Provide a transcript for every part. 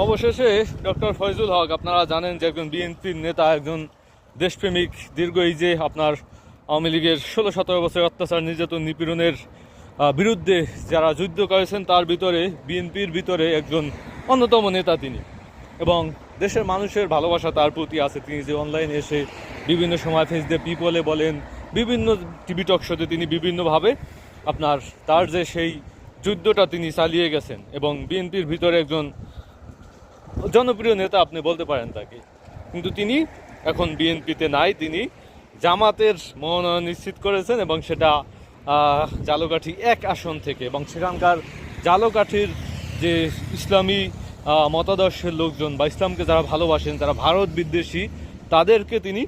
অবশেষে ডক্টর ফয়জুল হক, আপনারা জানেন যে একজন বিএনপির নেতা, একজন দেশপ্রেমিক, দীর্ঘ এই যে আপনার আওয়ামী লীগের 16-17 বছর অত্যাচার নির্যাতন নিপীড়নের বিরুদ্ধে যারা যুদ্ধ করেছেন তার ভিতরে বিএনপির ভিতরে একজন অন্যতম নেতা তিনি, এবং দেশের মানুষের ভালোবাসা তার প্রতি আছে। তিনি যে অনলাইনে এসে বিভিন্ন সময় ফেস দ্য পিপলে বলেন, বিভিন্ন টিভি টক শোতে তিনি বিভিন্নভাবে আপনার তার যে সেই যুদ্ধটা তিনি চালিয়ে গেছেন, এবং বিএনপির ভিতরে একজন জনপ্রিয় নেতা আপনি বলতে পারেন তাকে। কিন্তু তিনি এখন বিএনপিতে নাই, তিনি জামাতের মনোনয়ন নিশ্চিত করেছেন, এবং সেটা ঝালকাঠি 1 আসন থেকে। এবং সেখানকার ঝালকাঠির যে ইসলামী মতাদর্শের লোকজন বা ইসলামকে যারা ভালোবাসেন, যারা ভারত বিদ্বেষী, তাদেরকে তিনি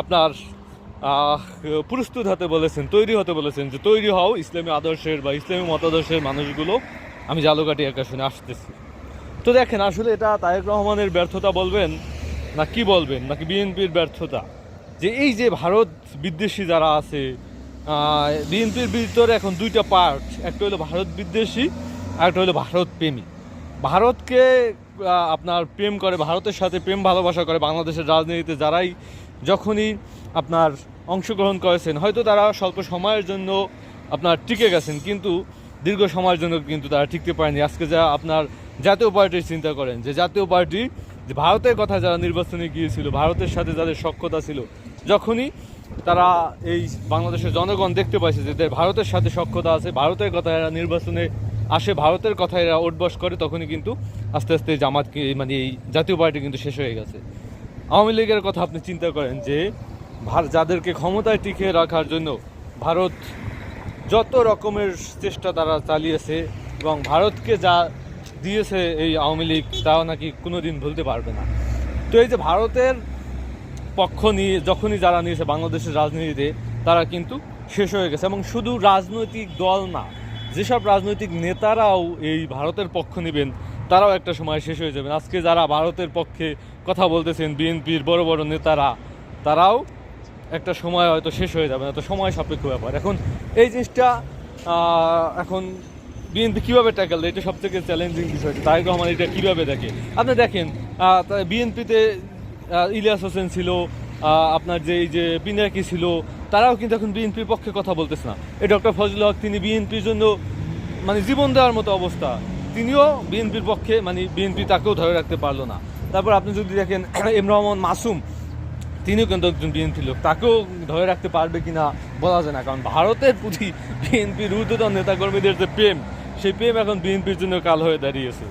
আপনার প্রস্তুত হতে বলেছেন, তৈরি হতে বলেছেন, যে তৈরি হও ইসলামী আদর্শের বা ইসলামী মতাদর্শের মানুষগুলো, আমি ঝালকাঠি 1 আসনে আসতেছি। তো দেখেন, আসলে এটা তারেক রহমানের ব্যর্থতা বলবেন না কি বলবেন, নাকি বিএনপির ব্যর্থতা? যে এই যে ভারত বিদ্বেষী যারা আছে, বিএনপির ভিতরে এখন 2টা পার্ট, একটা হলো ভারত বিদ্বেষী আর একটা হলো ভারত প্রেমী। ভারতকে আপনার প্রেম করে, ভারতের সাথে প্রেম ভালোবাসা করে বাংলাদেশের রাজনীতিতে যারাই যখনই আপনার অংশগ্রহণ করেছেন, হয়তো তারা স্বল্প সময়ের জন্য আপনার টিকে গেছেন, কিন্তু দীর্ঘ সময়ের জন্য কিন্তু তারা টিকতে পারেনি। আজকে যা আপনার জাতীয় পার্টির চিন্তা করেন, যে জাতীয় পার্টি যে ভারতের কথা যারা নির্বাচনে গিয়েছিল, ভারতের সাথে যাদের সখ্যতা ছিল, যখনই তারা এই বাংলাদেশের জনগণ দেখতে পাইছে যে ভারতের সাথে সখ্যতা আছে, ভারতের কথা এরা নির্বাচনে আসে, ভারতের কথা এরা ওঠবস করে, তখনই কিন্তু আস্তে আস্তে জামাতকে মানে এই জাতীয় পার্টি কিন্তু শেষ হয়ে গেছে। আওয়ামী লীগের কথা আপনি চিন্তা করেন, যে যাদেরকে ক্ষমতায় টিকে রাখার জন্য ভারত যত রকমের চেষ্টা তারা চালিয়েছে, এবং ভারতকে যা দিয়েছে এই আওয়ামী লীগ, তাও নাকি কোনোদিন ভুলতে পারবে না। তো এই যে ভারতের পক্ষ নিয়ে যখনই যারা নিয়েছে বাংলাদেশের রাজনীতিতে, তারা কিন্তু শেষ হয়ে গেছে। এবং শুধু রাজনৈতিক দল না, যেসব রাজনৈতিক নেতারাও এই ভারতের পক্ষ নেবেন, তারাও একটা সময় শেষ হয়ে যাবেন। আজকে যারা ভারতের পক্ষে কথা বলতেছেন, বিএনপির বড় বড় নেতারা, তারাও একটা সময় হয়তো শেষ হয়ে যাবে, তো সময় সাপেক্ষ ব্যাপার। এখন এই জিনিসটা এখন বিএনপি কীভাবে ট্যাকেল দেয়, এটা সবথেকে চ্যালেঞ্জিং বিষয়। তারেক রহমান এটা কীভাবে দেখে, আপনি দেখেন বিএনপিতে ইলিয়াস হোসেন ছিল, আপনার যে এই যে পিনাকি ছিল, তারাও কিন্তু এখন বিএনপির পক্ষে কথা বলতেছে না। এই ডক্টর ফজলুল হক, তিনি বিএনপির জন্য মানে জীবন দেওয়ার মতো অবস্থা, তিনিও বিএনপির পক্ষে, মানে বিএনপি তাকেও ধরে রাখতে পারলো না। তারপর আপনি যদি দেখেন এম রহমান মাসুম, তিনিও কিন্তু একজন বিএনপি লোক, তাকেও ধরে রাখতে পারবে কিনা বলা যায় না। কারণ ভারতের প্রতি বিএনপির ঊর্ধ্বতন নেতাকর্মীদের যে প্রেম, সেই প্রেম এখন বিএনপির জন্য কাল হয়ে দাঁড়িয়েছে।